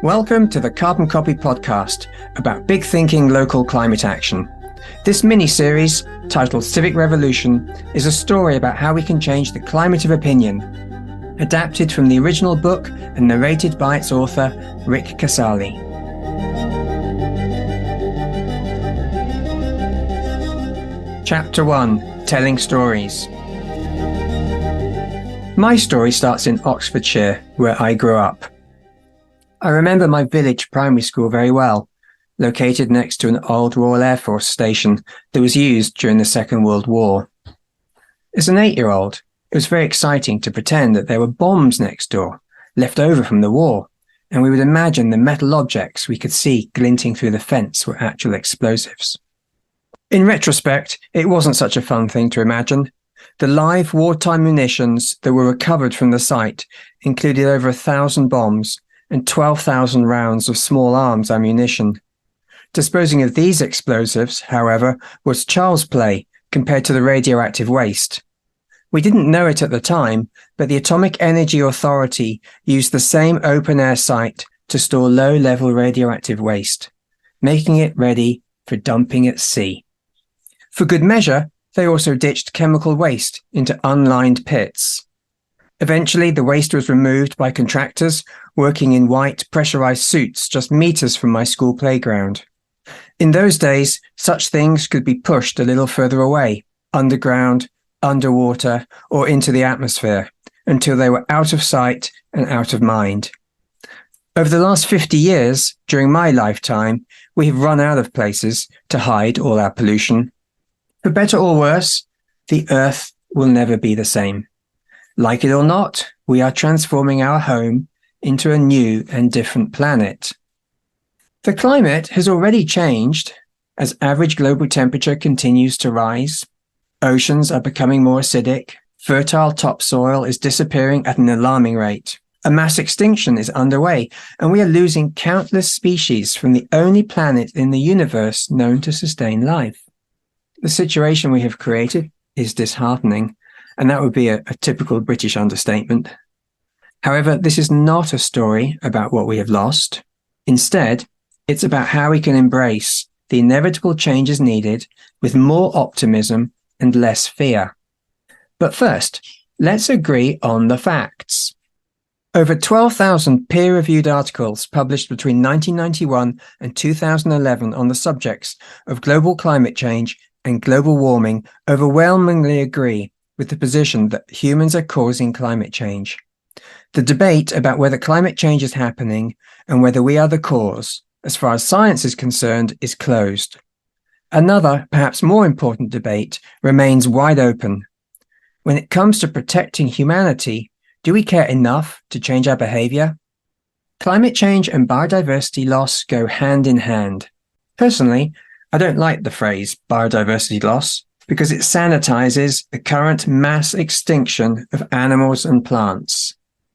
Welcome to the Carbon Copy podcast about big thinking local climate action. This mini-series, titled Civic Revolution, is a story about how we can change the climate of opinion, adapted from the original book and narrated by its author, Ric Casale. Chapter 1, Telling Stories. My story starts in Oxfordshire, where I grew up. I remember my village primary school very well, located next to an old Royal Air Force station that was used during the Second World War. As an 8-year-old, it was very exciting to pretend that there were bombs next door, left over from the war, and we would imagine the metal objects we could see glinting through the fence were actual explosives. In retrospect, it wasn't such a fun thing to imagine. The live wartime munitions that were recovered from the site included over 1,000 bombs and 12,000 rounds of small arms ammunition. Disposing of these explosives, however, was child's play compared to the radioactive waste. We didn't know it at the time, but the Atomic Energy Authority used the same open-air site to store low-level radioactive waste, making it ready for dumping at sea. For good measure, they also ditched chemical waste into unlined pits. Eventually, the waste was removed by contractors working in white pressurized suits just meters from my school playground. In those days, such things could be pushed a little further away, underground, underwater, or into the atmosphere, until they were out of sight and out of mind. Over the last 50 years, during my lifetime, we have run out of places to hide all our pollution. For better or worse, the Earth will never be the same. Like it or not, we are transforming our home into a new and different planet. The climate has already changed as average global temperature continues to rise. Oceans are becoming more acidic. Fertile topsoil is disappearing at an alarming rate. A mass extinction is underway, and we are losing countless species from the only planet in the universe known to sustain life. The situation we have created is disheartening, and that would be a typical British understatement. However, this is not a story about what we have lost. Instead, it's about how we can embrace the inevitable changes needed with more optimism and less fear. But first, let's agree on the facts. Over 12,000 peer-reviewed articles published between 1991 and 2011 on the subjects of global climate change and global warming overwhelmingly agree with the position that humans are causing climate change. The debate about whether climate change is happening and whether we are the cause, as far as science is concerned, is closed. Another, perhaps more important debate remains wide open. When it comes to protecting humanity, do we care enough to change our behavior? Climate change and biodiversity loss go hand in hand. Personally, I don't like the phrase biodiversity loss because it sanitizes the current mass extinction of animals and plants.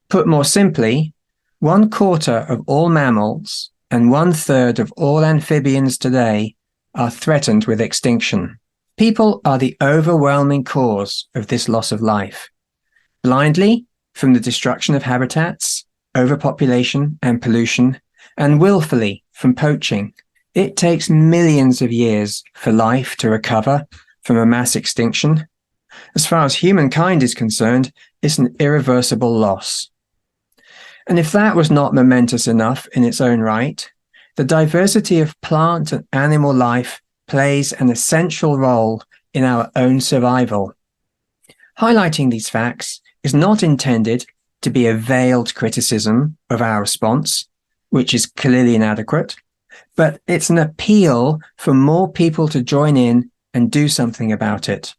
Put more simply, 1/4 of all mammals and 1/3 of all amphibians today are threatened with extinction. People are the overwhelming cause of this loss of life. Blindly, from the destruction of habitats, overpopulation and pollution, and willfully from poaching. It takes millions of years for life to recover from a mass extinction. As far as humankind is concerned, it's an irreversible loss. And if that was not momentous enough in its own right, the diversity of plant and animal life plays an essential role in our own survival. Highlighting these facts is not intended to be a veiled criticism of our response, which is clearly inadequate, but it's an appeal for more people to join in and do something about it.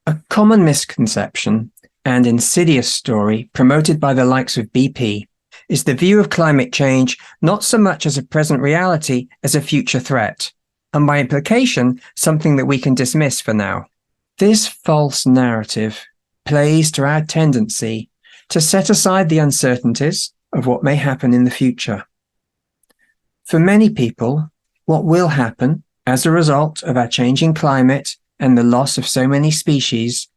A common misconception and insidious story promoted by the likes of BP is the view of climate change not so much as a present reality as a future threat, and by implication, something that we can dismiss for now. This false narrative plays to our tendency to set aside the uncertainties of what may happen in the future. For many people, what will happen as a result of our changing climate and the loss of so many species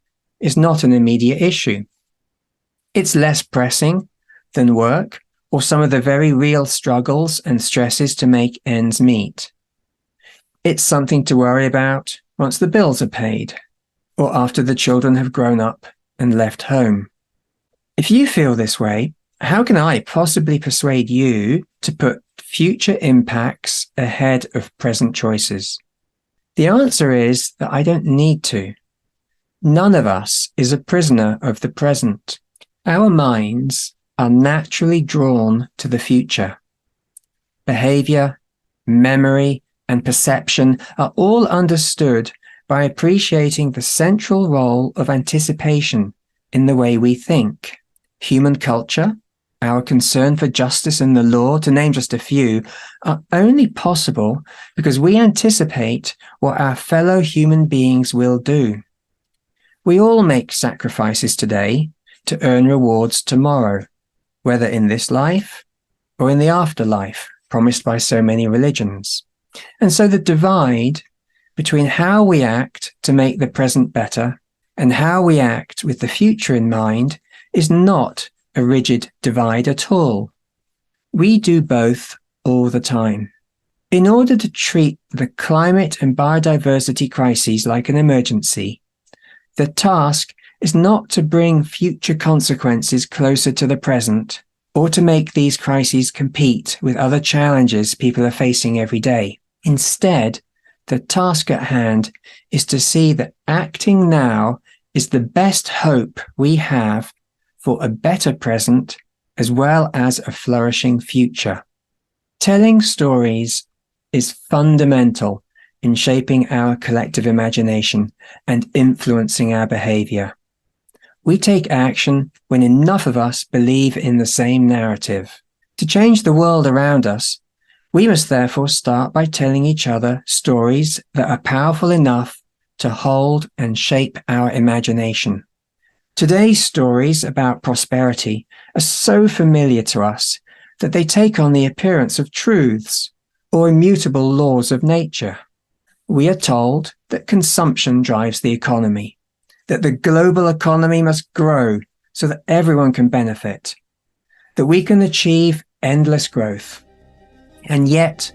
is not an immediate issue. It's less pressing than work or some of the very real struggles and stresses to make ends meet. It's something to worry about once the bills are paid or after the children have grown up and left home. If you feel this way, how can I possibly persuade you to put future impacts ahead of present choices? The answer is that I don't need to. None of us is a prisoner of the present. Our minds are naturally drawn to the future. Behavior, memory, and perception are all understood by appreciating the central role of anticipation in the way we think. Human culture, our concern for justice and the law, to name just a few, are only possible because we anticipate what our fellow human beings will do. We all make sacrifices today to earn rewards tomorrow, whether in this life or in the afterlife promised by so many religions. And so the divide between how we act to make the present better and how we act with the future in mind is not a rigid divide at all. We do both all the time. In order to treat the climate and biodiversity crises like an emergency, the task is not to bring future consequences closer to the present or to make these crises compete with other challenges people are facing every day. Instead, the task at hand is to see that acting now is the best hope we have for a better present as well as a flourishing future. Telling stories is fundamental in shaping our collective imagination and influencing our behavior. We take action when enough of us believe in the same narrative. To change the world around us, we must therefore start by telling each other stories that are powerful enough to hold and shape our imagination. Today's stories about prosperity are so familiar to us that they take on the appearance of truths or immutable laws of nature. We are told that consumption drives the economy, that the global economy must grow so that everyone can benefit, that we can achieve endless growth. And yet,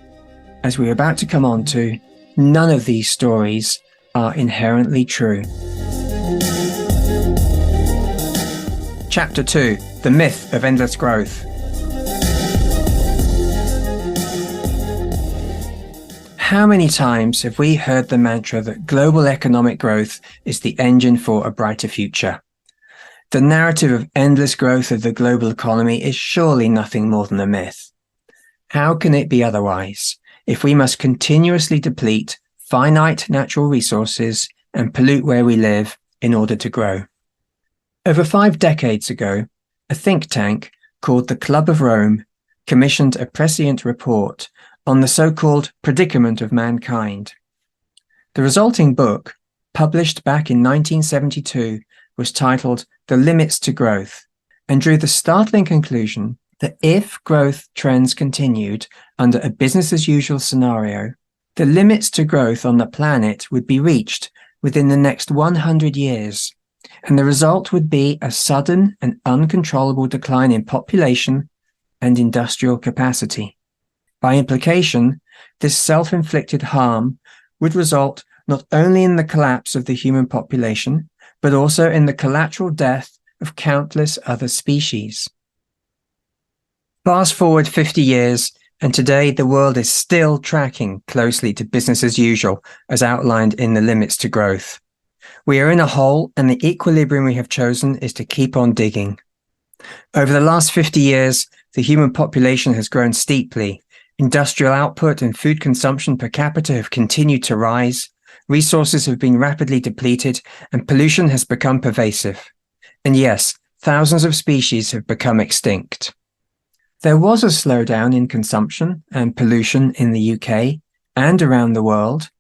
as we're about to come on to, none of these stories are inherently true. Chapter 2: The Myth of Endless Growth. How many times have we heard the mantra that global economic growth is the engine for a brighter future? The narrative of endless growth of the global economy is surely nothing more than a myth. How can it be otherwise if we must continuously deplete finite natural resources and pollute where we live in order to grow? Over 5 decades ago, a think tank called the Club of Rome commissioned a prescient report on the so-called predicament of mankind. The resulting book, published back in 1972, was titled The Limits to Growth, and drew the startling conclusion that if growth trends continued under a business-as-usual scenario, the limits to growth on the planet would be reached within the next 100 years, and the result would be a sudden and uncontrollable decline in population and industrial capacity. By implication, this self-inflicted harm would result not only in the collapse of the human population, but also in the collateral death of countless other species. Fast forward 50 years, and today the world is still tracking closely to business as usual, as outlined in the limits to growth. We are in a hole, and the equilibrium we have chosen is to keep on digging. Over the last 50 years, the human population has grown steeply. Industrial output and food consumption per capita have continued to rise. Resources have been rapidly depleted, and pollution has become pervasive. And yes, thousands of species have become extinct. There was a slowdown in consumption and pollution in the UK and around the world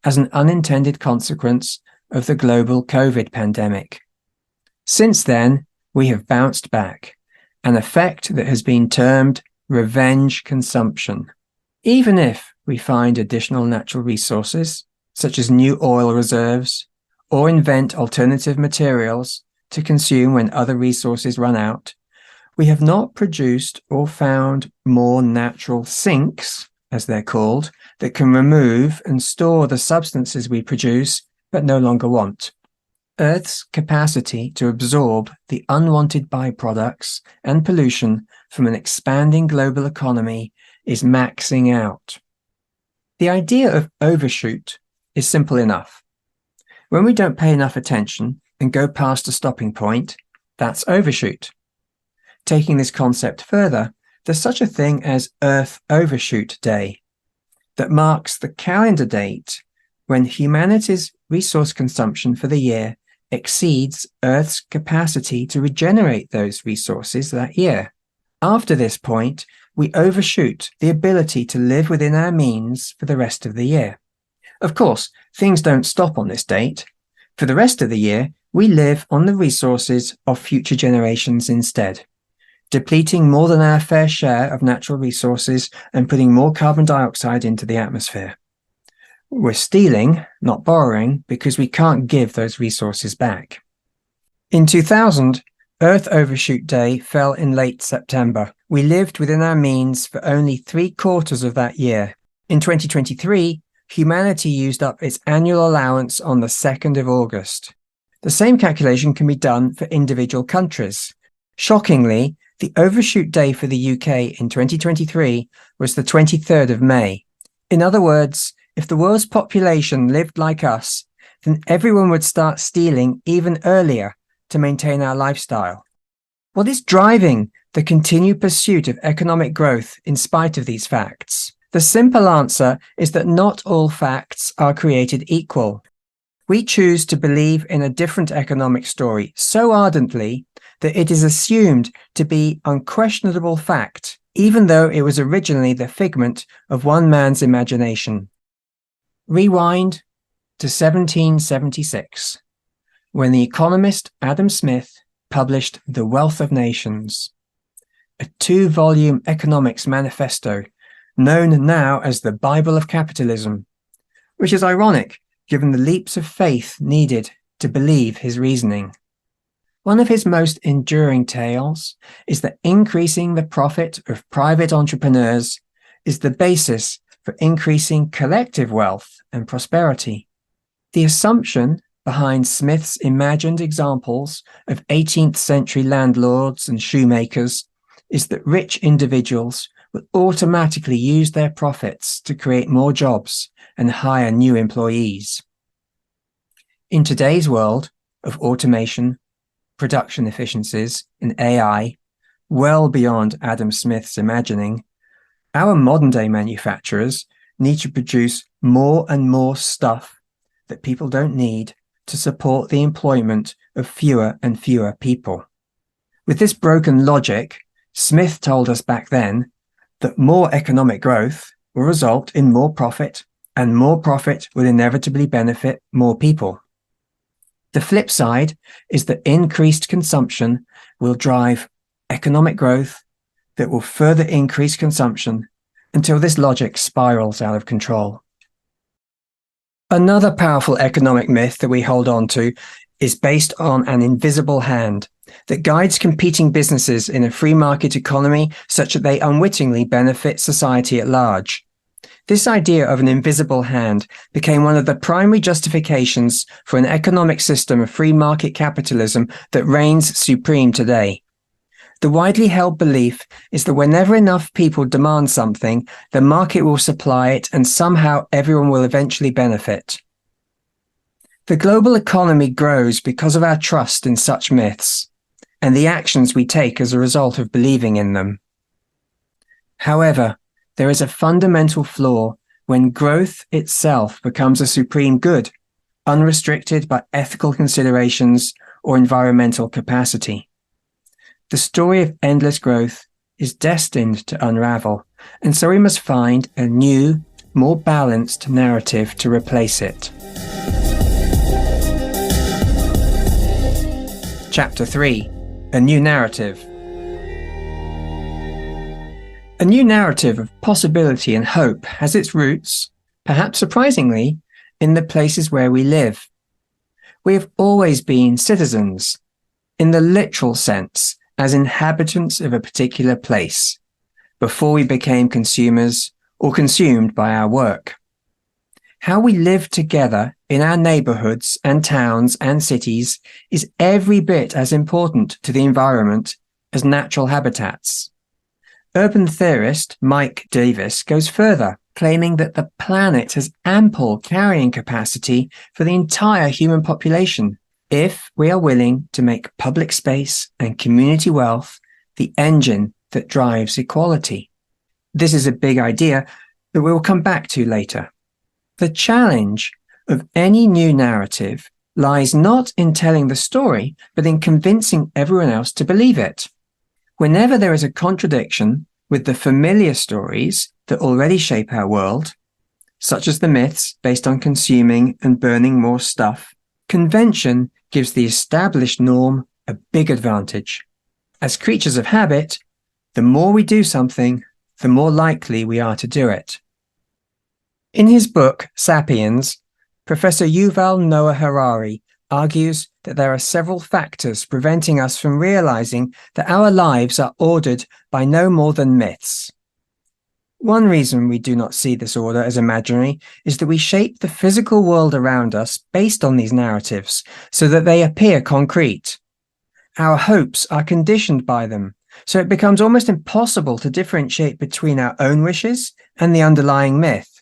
as an unintended consequence of the global COVID pandemic. Since then, we have bounced back, an effect that has been termed revenge consumption. Even if we find additional natural resources, such as new oil reserves, or invent alternative materials to consume when other resources run out, We have not produced or found more natural sinks, as they're called, that can remove and store the substances we produce but no longer want. Earth's capacity to absorb the unwanted byproducts and pollution from an expanding global economy is maxing out. The idea of overshoot is simple enough. When we don't pay enough attention and go past a stopping point, that's overshoot. Taking this concept further, there's such a thing as Earth Overshoot Day that marks the calendar date when humanity's resource consumption for the year exceeds Earth's capacity to regenerate those resources that year. After this point, we overshoot the ability to live within our means for the rest of the year. Of course, things don't stop on this date. For the rest of the year, we live on the resources of future generations instead, depleting more than our fair share of natural resources and putting more carbon dioxide into the atmosphere. We're stealing, not borrowing, because we can't give those resources back. In 2000, Earth Overshoot Day fell in late September. We lived within our means for only 3/4 of that year. In 2023, humanity used up its annual allowance on the 2nd of August. The same calculation can be done for individual countries. Shockingly, the overshoot day for the UK in 2023 was the 23rd of May. In other words, if the world's population lived like us, then everyone would start stealing even earlier to maintain our lifestyle. What is driving the continued pursuit of economic growth in spite of these facts? The simple answer is that not all facts are created equal. We choose to believe in a different economic story so ardently that it is assumed to be unquestionable fact, even though it was originally the figment of one man's imagination. Rewind to 1776, when the economist Adam Smith published The Wealth of Nations, a 2-volume economics manifesto known now as the Bible of Capitalism, which is ironic given the leaps of faith needed to believe his reasoning. One of his most enduring tales is that increasing the profit of private entrepreneurs is the basis for increasing collective wealth and prosperity. The assumption behind Smith's imagined examples of 18th century landlords and shoemakers is that rich individuals will automatically use their profits to create more jobs and hire new employees. In today's world of automation, production efficiencies, and AI, well beyond Adam Smith's imagining, our modern-day manufacturers need to produce more and more stuff that people don't need to support the employment of fewer and fewer people. With this broken logic, Smith told us back then that more economic growth will result in more profit, and more profit will inevitably benefit more people. The flip side is that increased consumption will drive economic growth that will further increase consumption until this logic spirals out of control. Another powerful economic myth that we hold on to is based on an invisible hand that guides competing businesses in a free market economy such that they unwittingly benefit society at large. This idea of an invisible hand became one of the primary justifications for an economic system of free market capitalism that reigns supreme today. The widely held belief is that whenever enough people demand something, the market will supply it and somehow everyone will eventually benefit. The global economy grows because of our trust in such myths and the actions we take as a result of believing in them. However, there is a fundamental flaw when growth itself becomes a supreme good, unrestricted by ethical considerations or environmental capacity. The story of endless growth is destined to unravel, and so we must find a new, more balanced narrative to replace it. Chapter 3: A New Narrative. A new narrative of possibility and hope has its roots, perhaps surprisingly, in the places where we live. We have always been citizens, in the literal sense, as inhabitants of a particular place, before we became consumers or consumed by our work. How we live together in our neighborhoods and towns and cities is every bit as important to the environment as natural habitats. Urban theorist Mike Davis goes further, claiming that the planet has ample carrying capacity for the entire human population if we are willing to make public space and community wealth the engine that drives equality. This is a big idea that we will come back to later. The challenge of any new narrative lies not in telling the story, but in convincing everyone else to believe it. Whenever there is a contradiction with the familiar stories that already shape our world, such as the myths based on consuming and burning more stuff, convention gives the established norm a big advantage. As creatures of habit, the more we do something, the more likely we are to do it. In his book, Sapiens, Professor Yuval Noah Harari argues that there are several factors preventing us from realizing that our lives are ordered by no more than myths. One reason we do not see this order as imaginary is that we shape the physical world around us based on these narratives so that they appear concrete. Our hopes are conditioned by them, so it becomes almost impossible to differentiate between our own wishes and the underlying myth.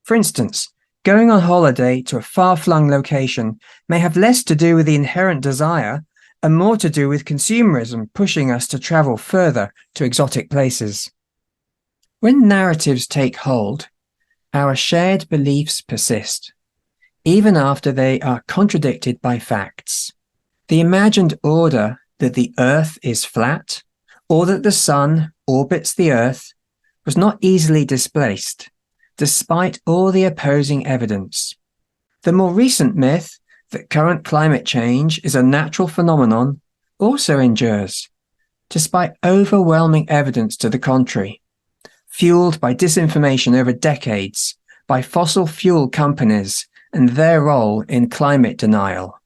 For instance, going on holiday to a far-flung location may have less to do with the inherent desire and more to do with consumerism pushing us to travel further to exotic places. When narratives take hold, our shared beliefs persist, even after they are contradicted by facts. The imagined order that the Earth is flat, or that the Sun orbits the Earth, was not easily displaced, despite all the opposing evidence. The more recent myth that current climate change is a natural phenomenon also endures, despite overwhelming evidence to the contrary, fueled by disinformation over decades, by fossil fuel companies and their role in climate denial.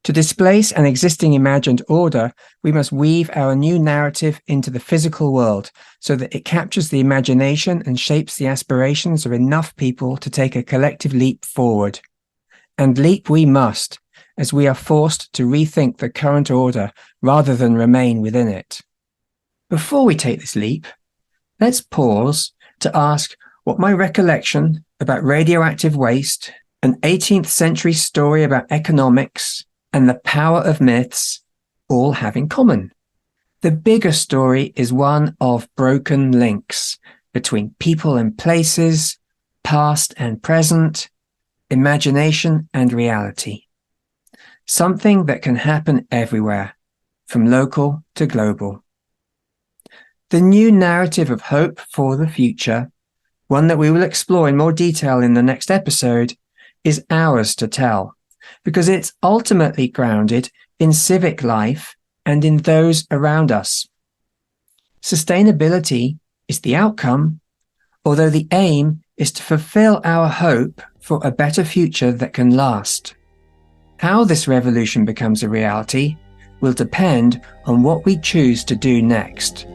To displace an existing imagined order, we must weave our new narrative into the physical world so that it captures the imagination and shapes the aspirations of enough people to take a collective leap forward. And leap we must, as we are forced to rethink the current order rather than remain within it. Before we take this leap, let's pause to ask what my recollection about radioactive waste, an 18th century story about economics, and the power of myths all have in common. The bigger story is one of broken links between people and places, past and present, imagination and reality. Something that can happen everywhere, from local to global. The new narrative of hope for the future, one that we will explore in more detail in the next episode, is ours to tell, because it's ultimately grounded in civic life and in those around us. Sustainability is the outcome, although the aim is to fulfill our hope for a better future that can last. How this revolution becomes a reality will depend on what we choose to do next.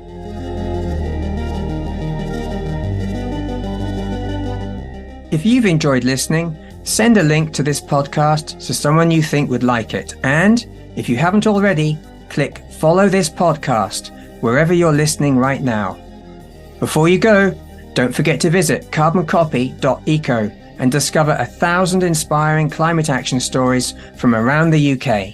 If you've enjoyed listening, send a link to this podcast to someone you think would like it. And if you haven't already, click follow this podcast wherever you're listening right now. Before you go, don't forget to visit carboncopy.eco and discover 1,000 inspiring climate action stories from around the UK.